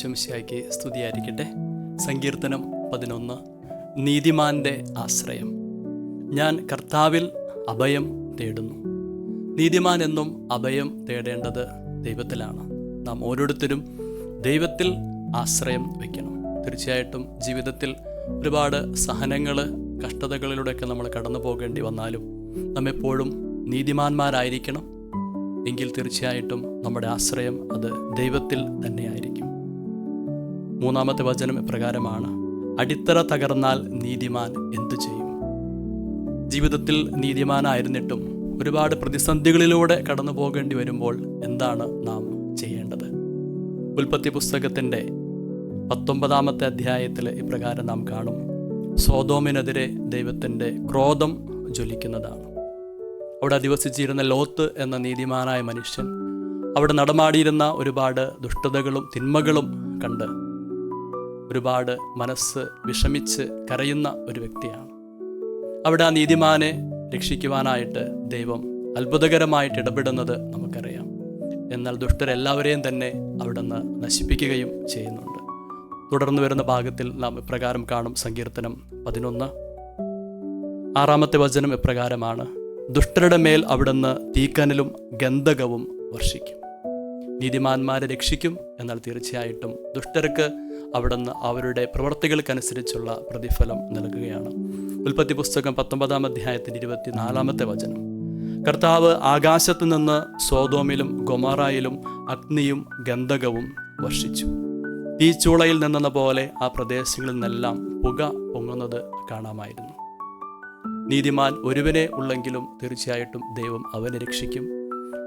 ഈശോമിശിഹായ്ക്ക് സ്തുതിയായിരിക്കട്ടെ. സങ്കീർത്തനം 11. നീതിമാന്റെ ആശ്രയം. ഞാൻ കർത്താവിൽ അഭയം തേടുന്നു. നീതിമാൻ എന്നും അഭയം തേടേണ്ടത് ദൈവത്തിലാണ്. നാം ഓരോരുത്തരും ദൈവത്തിൽ ആശ്രയം വയ്ക്കണം. തീർച്ചയായിട്ടും ജീവിതത്തിൽ ഒരുപാട് സഹനങ്ങൾ, കഷ്ടതകളിലൂടെയൊക്കെ നമ്മൾ കടന്നു പോകേണ്ടി വന്നാലും നമ്മെപ്പോഴും നീതിമാന്മാരായിരിക്കണം. എങ്കിൽ തീർച്ചയായിട്ടും നമ്മുടെ ആശ്രയം അത് ദൈവത്തിൽ തന്നെയായിരിക്കും. 3-ാമത്തെ വചനം ഇപ്രകാരമാണ്: അടിത്തറ തകർന്നാൽ നീതിമാൻ എന്തു ചെയ്യും? ജീവിതത്തിൽ നീതിമാനായിരുന്നിട്ടും ഒരുപാട് പ്രതിസന്ധികളിലൂടെ കടന്നു പോകേണ്ടി വരുമ്പോൾ എന്താണ് നാം ചെയ്യേണ്ടത്? ഉൽപ്പത്തി പുസ്തകത്തിൻ്റെ 19-ാമത്തെ അധ്യായത്തിൽ ഇപ്രകാരം നാം കാണും: സോദോമിനെതിരെ ദൈവത്തിൻ്റെ ക്രോധം ജ്വലിക്കുന്നതാണ്. അവിടെ അധിവസിച്ചിരുന്ന ലോത്ത് എന്ന നീതിമാനായ മനുഷ്യൻ അവിടെ നടമാടിയിരുന്ന ഒരുപാട് ദുഷ്ടതകളും തിന്മകളും കണ്ട് ഒരുപാട് മനസ്സ് വിഷമിച്ച് കരയുന്ന ഒരു വ്യക്തിയാണ്. അവിടെ ആ നീതിമാനെ രക്ഷിക്കുവാനായിട്ട് ദൈവം അത്ഭുതകരമായിട്ട് ഇടപെടുന്നത് നമുക്കറിയാം. എന്നാൽ ദുഷ്ടരെല്ലാവരെയും തന്നെ അവിടുന്ന് നശിപ്പിക്കുകയും ചെയ്യുന്നുണ്ട്. തുടർന്ന് വരുന്ന ഭാഗത്തിൽ നാം ഇപ്രകാരം കാണും. സങ്കീർത്തനം 11 6-ാമത്തെ വചനം ഇപ്രകാരമാണ്: ദുഷ്ടരുടെ മേൽ അവിടുന്ന് തീക്കനലും ഗന്ധകവും വർഷിക്കും. നീതിമാന്മാരെ രക്ഷിക്കും, എന്നാൽ തീർച്ചയായിട്ടും ദുഷ്ടർക്ക് അവിടുന്ന് അവരുടെ പ്രവർത്തികൾക്കനുസരിച്ചുള്ള പ്രതിഫലം നൽകുകയാണ്. ഉൽപ്പത്തി പുസ്തകം 19-ാം അധ്യായത്തിൻ്റെ 24-ാമത്തെ വചനം: കർത്താവ് ആകാശത്തു നിന്ന് സോദോമിലും ഗൊമോറായിലും അഗ്നിയും ഗന്ധകവും വർഷിച്ചു. തീച്ചൂളയിൽ നിന്നെന്ന പോലെ ആ പ്രദേശങ്ങളിൽ നിന്നെല്ലാം പുക പൊങ്ങുന്നത് കാണാമായിരുന്നു. നീതിമാൻ ഒരുവനെ ഉള്ളെങ്കിലും തീർച്ചയായിട്ടും ദൈവം അവനെ രക്ഷിക്കും.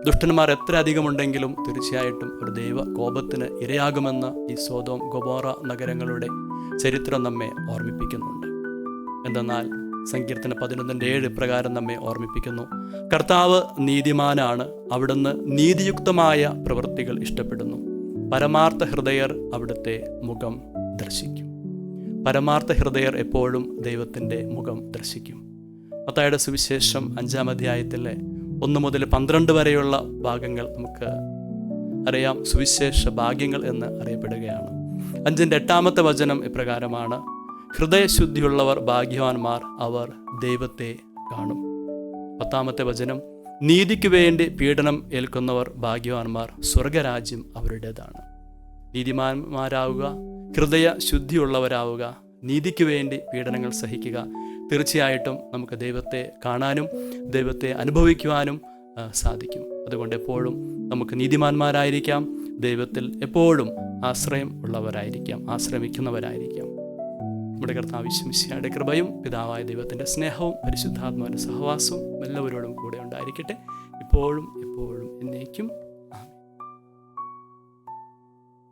ദുഷ്ടന്മാർ എത്ര അധികമുണ്ടെങ്കിലും തീർച്ചയായിട്ടും ഒരു ദൈവ കോപത്തിന് ഇരയാകുമെന്ന് ഈ സോദോം ഗൊമോറ നഗരങ്ങളുടെ ചരിത്രം നമ്മെ ഓർമ്മിപ്പിക്കുന്നുണ്ട്. എന്തെന്നാൽ സങ്കീർത്തനം 11:7 ഇപ്രകാരം നമ്മെ ഓർമ്മിപ്പിക്കുന്നു: കർത്താവ് നീതിമാനാണ്, അവിടുന്ന് നീതിയുക്തമായ പ്രവൃത്തികൾ ഇഷ്ടപ്പെടുന്നു. പരമാർത്ഥ ഹൃദയർ അവിടുത്തെ മുഖം ദർശിക്കും. പരമാർത്ഥ ഹൃദയർ എപ്പോഴും ദൈവത്തിൻ്റെ മുഖം ദർശിക്കും. മത്തായിയുടെ സുവിശേഷം 5-ാം അധ്യായത്തിലെ 1 മുതൽ 12 വരെയുള്ള ഭാഗങ്ങൾ നമുക്ക് അറിയാം. സുവിശേഷ ഭാഗ്യങ്ങൾ എന്ന് അറിയപ്പെടുകയാണ്. 5-ന്റെ 8-ാമത്തെ വചനം ഇപ്രകാരമാണ്: ഹൃദയശുദ്ധിയുള്ളവർ ഭാഗ്യവാന്മാർ, അവർ ദൈവത്തെ കാണും. 10-ാമത്തെ വചനം: നീതിക്ക് വേണ്ടി പീഡനം ഏൽക്കുന്നവർ ഭാഗ്യവാന്മാർ, സ്വർഗരാജ്യം അവരുടേതാണ്. നീതിമാന്മാരാവുക, ഹൃദയ ശുദ്ധിയുള്ളവരാവുക, നീതിക്ക് വേണ്ടി പീഡനങ്ങൾ സഹിക്കുക. തീർച്ചയായിട്ടും നമുക്ക് ദൈവത്തെ കാണാനും ദൈവത്തെ അനുഭവിക്കുവാനും സാധിക്കും. അതുകൊണ്ട് എപ്പോഴും നമുക്ക് നീതിമാന്മാരായിരിക്കാം, ദൈവത്തിൽ എപ്പോഴും ആശ്രയം ഉള്ളവരായിരിക്കാം, ആശ്രമിക്കുന്നവരായിരിക്കാം. നമ്മുടെ കർത്താവ് യേശു മിശിഹായുടെ കൃപയും പിതാവായ ദൈവത്തിൻ്റെ സ്നേഹവും പരിശുദ്ധാത്മാവിൻ്റെ സഹവാസവും എല്ലാവരോടും കൂടെ ഉണ്ടായിരിക്കട്ടെ, ഇപ്പോഴും എപ്പോഴും എന്നേക്കും.